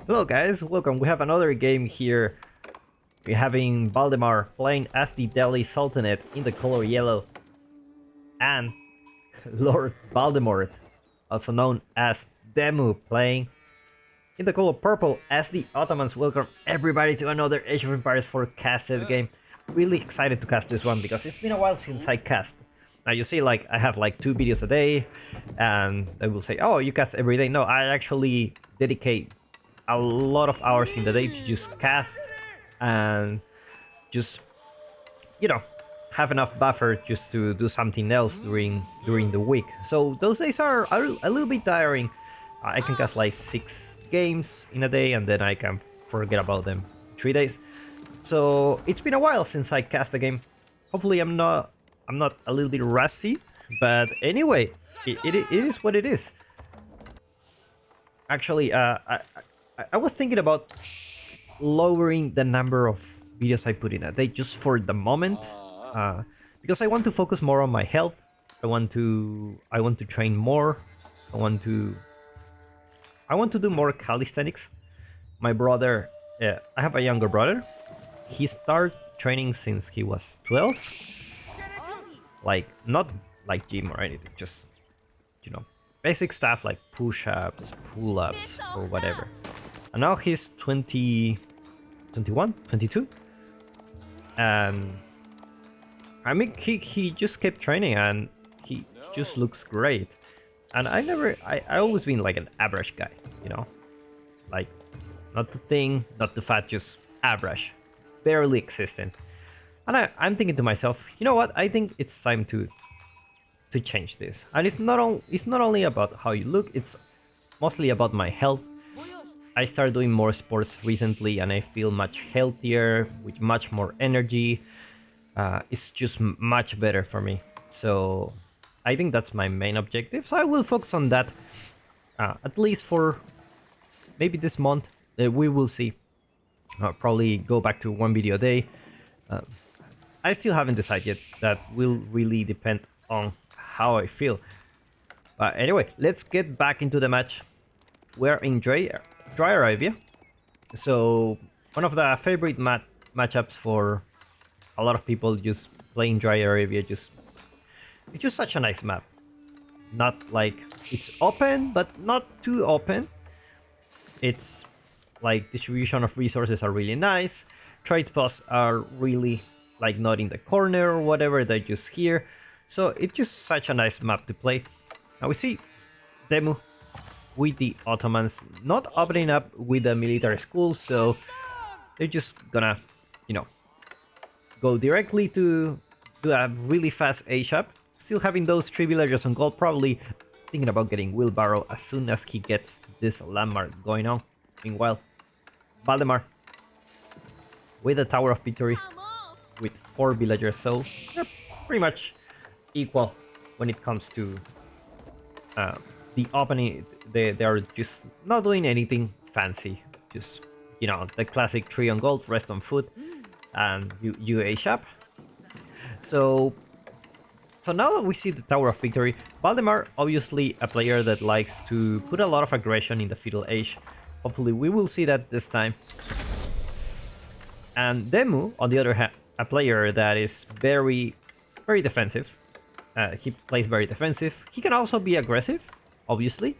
Hello guys, welcome. We have another game here. We're having Valdemar playing as the Delhi Sultanate in the color yellow. And Lord Valdemort, also known as Demu, playing in the color purple as the Ottomans. Welcome everybody to another Age of Empires 4 casted game. Really excited to cast this one because it's been a while since I cast. Now you see, like, I have like 2 videos a day, and they will say, oh, you cast every day. No, I actually dedicate a lot of hours in the day to just cast and just, you know, have enough buffer just to do something else during the week. So those days are a little bit tiring. I can cast like 6 games in a day and then I can forget about them 3 days. So it's been a while since I cast a game. Hopefully I'm not a little bit rusty, but anyway, it is what it is. Actually, I was thinking about lowering the number of videos I put in a day just for the moment, because I want to focus more on my health. I want to train more. I want to do more calisthenics. My brother, I have a younger brother. He started training since he was 12. Like, not like gym or anything, just, you know, basic stuff like push-ups, pull-ups, or whatever. And now he's 20, 21, 22. And I mean, he just kept training and he just looks great. And I always been like an average guy, you know? Like, not too thin, not too fat, just average. Barely existent. And I'm thinking to myself, you know what? I think it's time to change this. And it's not only about how you look, it's mostly about my health. I started doing more sports recently and I feel much healthier, with much more energy. It's just much better for me. So I think that's my main objective. So I will focus on that, at least for maybe this month. We will see. I'll probably go back to 1 video a day. I still haven't decided yet. That will really depend on how I feel. But anyway, let's get back into the match. We're in Dry Arabia. So one of the favorite matchups for a lot of people, just playing Dry Arabia. It's just such a nice map. Not like it's open, but not too open. It's like distribution of resources are really nice. Trade posts are really like not in the corner or whatever, they're just here. So it's just such a nice map to play. Now we see Demu with the Ottomans not opening up with the military school, so they're just gonna, you know, go directly to a really fast age-up. Still having those 3 villagers on gold, probably thinking about getting Wheelbarrow as soon as he gets this landmark going on. Meanwhile, Valdemar with the Tower of Victory with 4 villagers, so they're pretty much equal when it comes to the opening. They are just not doing anything fancy, just, you know, the classic 3 on gold, rest on foot, and you age up. So now that we see the Tower of Victory, Valdemar, obviously a player that likes to put a lot of aggression in the Feudal Age. Hopefully we will see that this time. And Demu, on the other hand, a player that is very, very defensive. He plays very defensive. He can also be aggressive, obviously.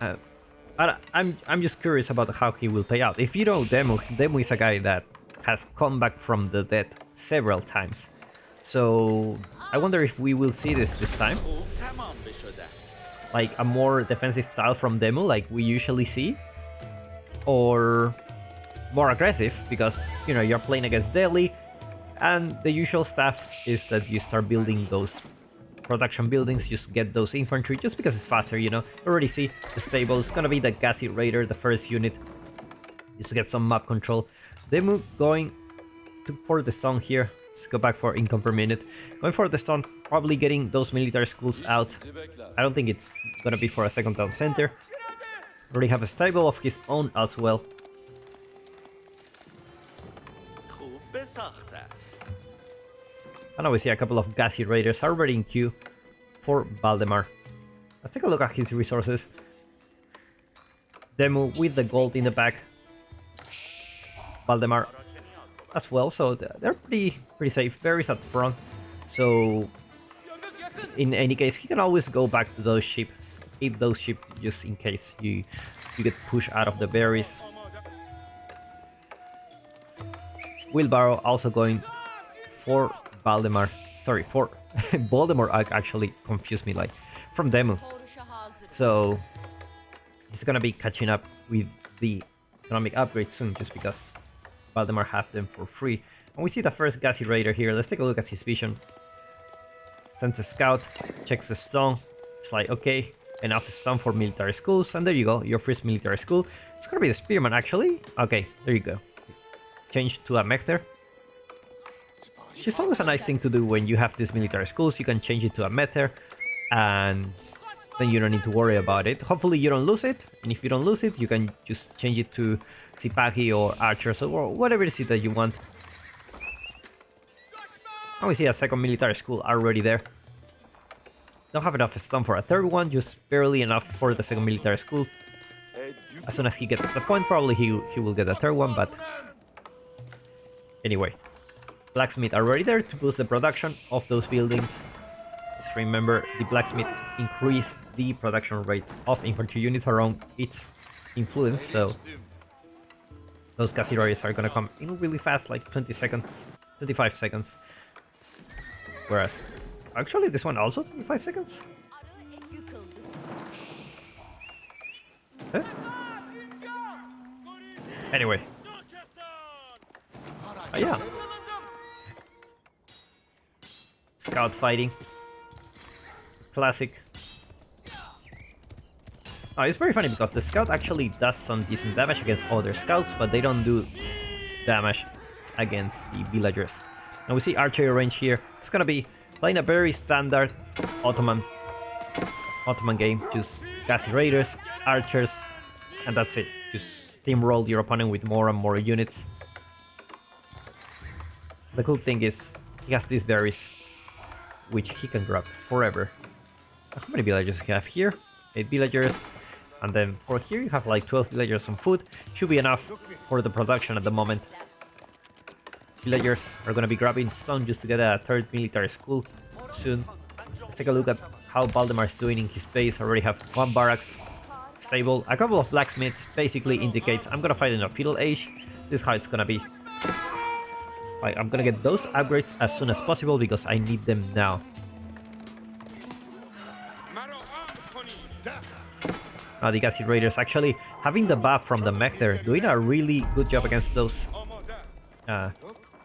But I'm just curious about how he will play out. If you know Demu is a guy that has come back from the dead several times. So I wonder if we will see this time. Like a more defensive style from Demu, like we usually see. Or more aggressive, because, you know, you're playing against Delhi, and the usual stuff is that you start building those production buildings, just get those infantry, just because it's faster, you know. You already see the stable, it's gonna be the Gassy Raider, the first unit, just to get some map control. Demu going for the stone here. Let's go back for income per minute. Going for the stone, probably getting those military schools out. I don't think it's gonna be for a second town center. Already have a stable of his own as well. And now we see a couple of Gassy Raiders already in queue for Valdemar. Let's take a look at his resources. Demu with the gold in the back. Valdemar as well, so they're pretty safe. Berries at front, so in any case, he can always go back to those sheep, eat those sheep just in case you get pushed out of the berries. Wheelbarrow also going for Valdemar. Sorry, for Voldemort actually confused me, like, from Demu. So he's gonna be catching up with the economic upgrade soon, just because Valdemar have them for free. And we see the first Gassy Raider here. Let's take a look at his vision. Sends a scout, checks the stone. It's like, okay, enough stone for military schools, and there you go, your first military school. It's gonna be the Spearman, actually. Okay, there you go. Change to a mech there. Which is always a nice thing to do when you have these military schools. You can change it to a Mether, and then you don't need to worry about it. Hopefully you don't lose it, and if you don't lose it, you can just change it to Sipahi or Archers or whatever it is that you want. And we see a second military school already there. Don't have enough stone for a third one, just barely enough for the second military school. As soon as he gets the point, probably he will get a third one, but anyway. Blacksmith already there to boost the production of those buildings. Just remember, the blacksmith increase the production rate of infantry units around its influence, so those Cassidaries are gonna come in really fast, like 20 seconds, 25 seconds. Whereas, actually this one also 25 seconds? Huh? Anyway. Yeah. Scout fighting. Classic. Oh, it's very funny because the scout actually does some decent damage against other scouts, but they don't do damage against the villagers. And we see archery range here. It's gonna be playing a very standard Ottoman game. Just Gassy Raiders, archers, and that's it. Just steamroll your opponent with more and more units. The cool thing is he has these berries, which he can grab forever. How many villagers do you have here? 8 villagers. And then for here you have like 12 villagers on food. Should be enough for the production at the moment. Villagers are gonna be grabbing stone just to get a third military school soon. Let's take a look at how Valdemar is doing in his base. I already have one barracks stable. A couple of blacksmiths basically indicates I'm gonna fight in a feudal age. This is how it's gonna be. I'm gonna get those upgrades as soon as possible because I need them now. Now the Gassy Raiders actually having the buff from the mech there, doing a really good job against those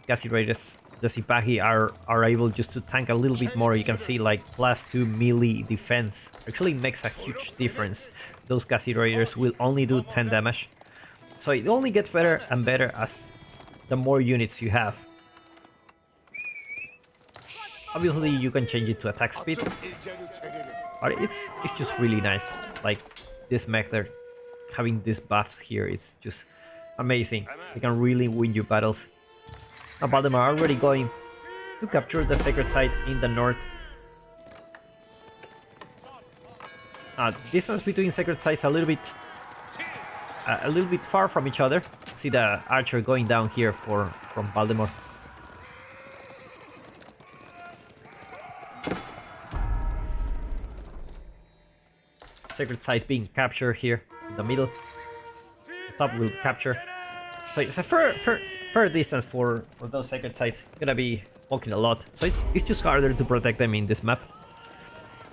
Gassy Raiders. The Sipahi are able just to tank a little bit more. You can see like +2 melee defense. Actually makes a huge difference. Those Gassy Raiders will only do 10 damage. So it only gets better and better as the more units you have. Obviously you can change it to attack speed, but it's just really nice. Like this mech there, having these buffs here is just amazing. You can really win your battles. Now Valdemar are already going to capture the sacred site in the north. Distance between sacred sites a little bit far from each other. See the archer going down here from Valdemar. Sacred site being captured here in the middle. The top will capture. So it's a fair distance for those sacred sites. Gonna be walking a lot, so it's just harder to protect them in this map.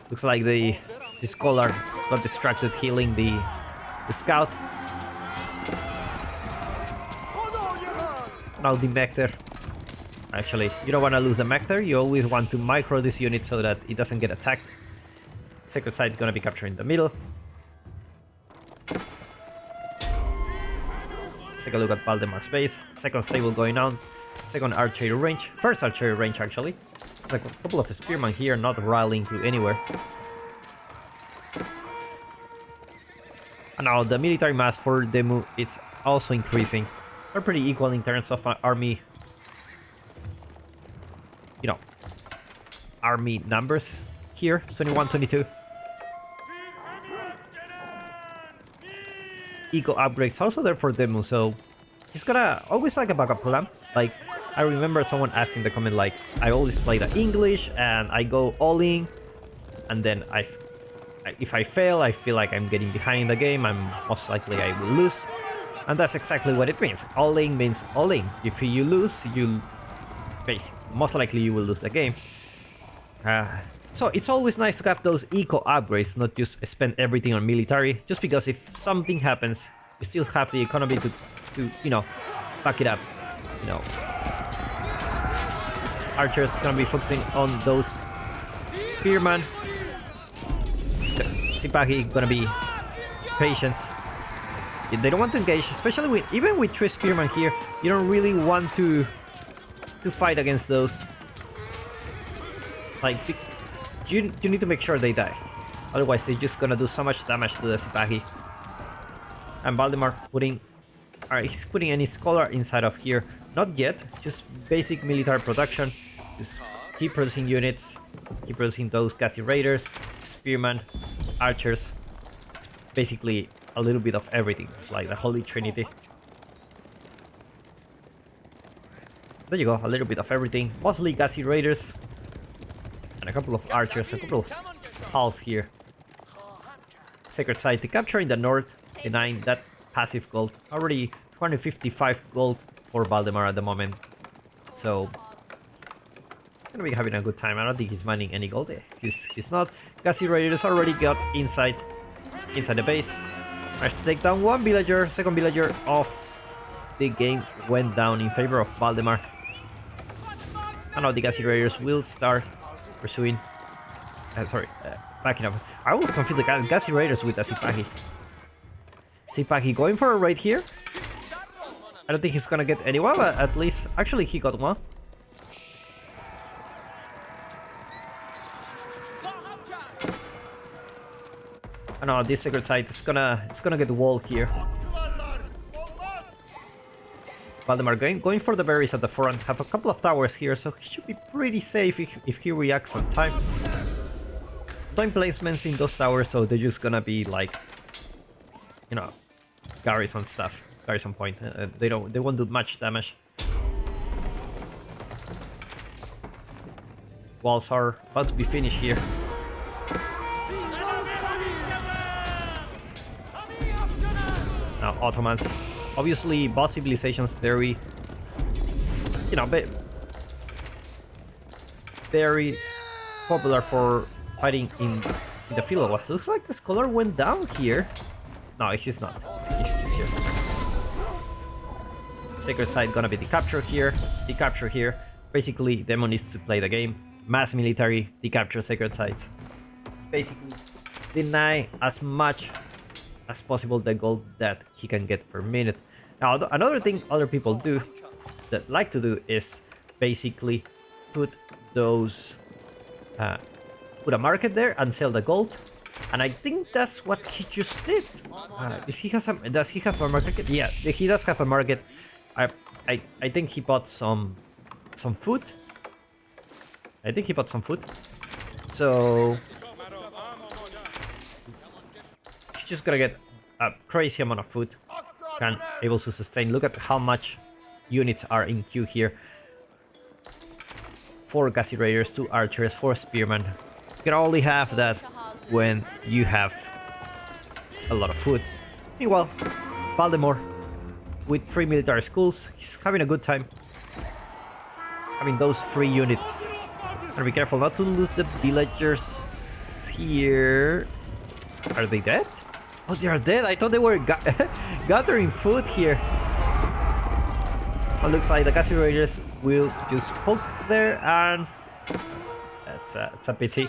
Looks like the scholar got distracted healing the scout. Now the mech there. Actually, you don't want to lose the mech there. You always want to micro this unit so that it doesn't get attacked. Sacred site gonna be captured in the middle. Let's take a look at Valdemar's base. Second stable going on. Second archery range. First archery range actually. Like a couple of spearmen here not rallying to anywhere. And now the military mass for Demu is also increasing. They're pretty equal in terms of army. You know, army numbers here. 21, 22. eco upgrades also there for Demu, so he's gonna always like a backup plan. Like, I remember someone asking the comment like, I always play the English and I go all in, and then if I fail, I feel like I'm getting behind in the game, I'm most likely I will lose. And that's exactly what it means. All in means all in. If you lose, you basically, most likely you will lose the game. So it's always nice to have those eco upgrades, not just spend everything on military, just because if something happens, you still have the economy to you know, back it up. You know, archers gonna be focusing on those spearmen. Sipahi gonna be patient. They don't want to engage, especially with even with 3 spearmen here. You don't really want to fight against those. Like, you need to make sure they die, otherwise they're just gonna do so much damage to the Sipahi. And Valdemar he's putting any scholar inside of here. Not yet, just basic military production. Just keep producing units, keep producing those gassy raiders, spearmen, archers. Basically a little bit of everything. It's like the Holy Trinity. There you go, a little bit of everything. Mostly gassy raiders. And a couple of archers, a couple of hulls here. Sacred Site to capture in the north, denying that passive gold. Already 255 gold for Valdemar at the moment. So gonna be having a good time. I don't think he's mining any gold. He's not. Gassy Raiders already got inside the base. Managed to take down one villager. Second villager of the game went down in favor of Valdemar. And now the Gassy Raiders will start pursuing. Backing up. I will confuse the Gassy Raiders with the Sipahi. Sipahi going for a raid here. I don't think he's gonna get anyone, but at least actually he got one. I know this Sacred Site is gonna get walled here. Valdemar going for the berries at the front. Have a couple of towers here, so he should be pretty safe if he reacts on time. Time placements in those towers, so they're just gonna be like, you know, garrison stuff, garrison point. They won't do much damage. Walls are about to be finished here. Now Ottomans, obviously boss civilizations very, you know, very popular for fighting in the field. Looks like the scholar went down here. No, he's not. He's here. Sacred Site gonna be decaptured here. Decapture here. Basically, Demo needs to play the game. Mass military, decapture Sacred Sites. Basically, deny as much as possible the gold that he can get per minute. Now, another thing other people do that like to do is basically put those, put a market there and sell the gold. And I think that's what he just did. Does he have a market? Yeah, he does have a market. I think he bought some food. I think he bought some food. So he's just gonna get a crazy amount of food. Able to sustain. Look at how much units are in queue here. 4 Gassy Raiders, 2 Archers, 4 Spearmen. You can only have that when you have a lot of food. Meanwhile, Baltimore with 3 military schools, he's having a good time. Having those 3 units. Gotta be careful not to lose the villagers here. Are they dead? Oh, they are dead. I thought they were gathering food here. Well, looks like the Gassy Raiders will just poke there, and it's a pity.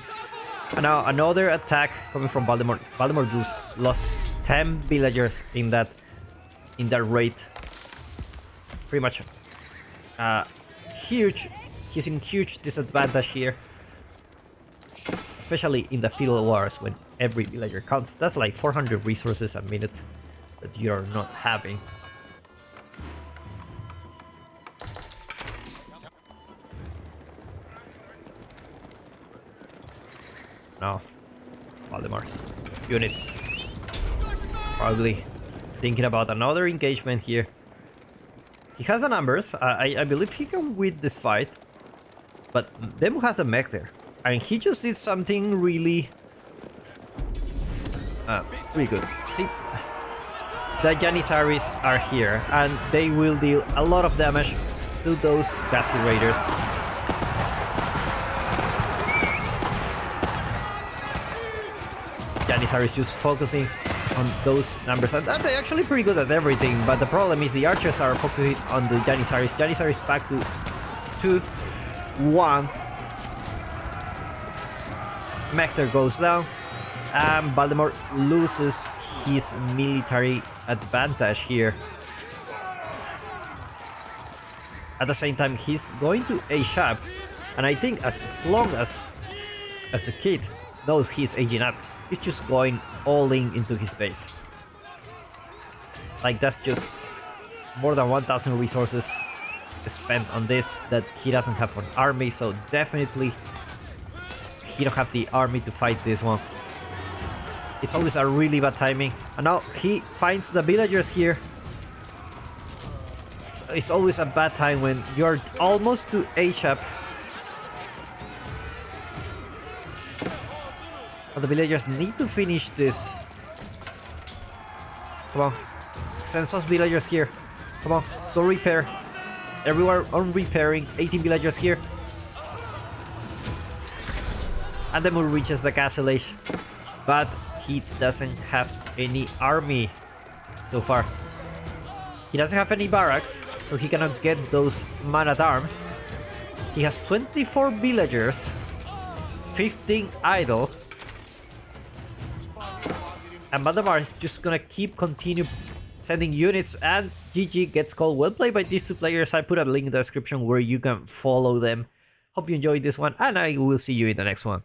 And now another attack coming from Baltimore. Baltimore just lost 10 villagers in that raid. Pretty much huge. He's in huge disadvantage here, especially in the Feudal wars when every villager counts. That's like 400 resources a minute that you are not having. Now, Valdemar's units probably thinking about another engagement here. He has the numbers. I believe he can win this fight. But Demu has the mech there. And he just did something really... really good. See, the Janissaries are here. And they will deal a lot of damage to those Gassy Raiders. Janissary is just focusing on those numbers, and they're actually pretty good at everything, but the problem is the archers are focusing on the Janissaries. Janissary is back to 2-1. Mector goes down, and Baltimore loses his military advantage here. At the same time, he's going to age up, and I think as long as the kid knows he's aging up, he's just going all into his base. Like, that's just more than 1,000 resources spent on this that he doesn't have an army, so definitely he don't have the army to fight this one. It's always a really bad timing. And now he finds the villagers here. It's always a bad time when you're almost to age up. But the villagers need to finish this. Come on. Send those villagers here. Come on. Go repair. Everywhere on repairing. 18 villagers here. And then Demu reaches the castle age. But he doesn't have any army so far. He doesn't have any barracks, so he cannot get those man-at-arms. He has 24 villagers, 15 idle. And Valdemar is just gonna continue sending units, and GG gets called. Well played by these two players. I put a link in the description where you can follow them. Hope you enjoyed this one, and I will see you in the next one.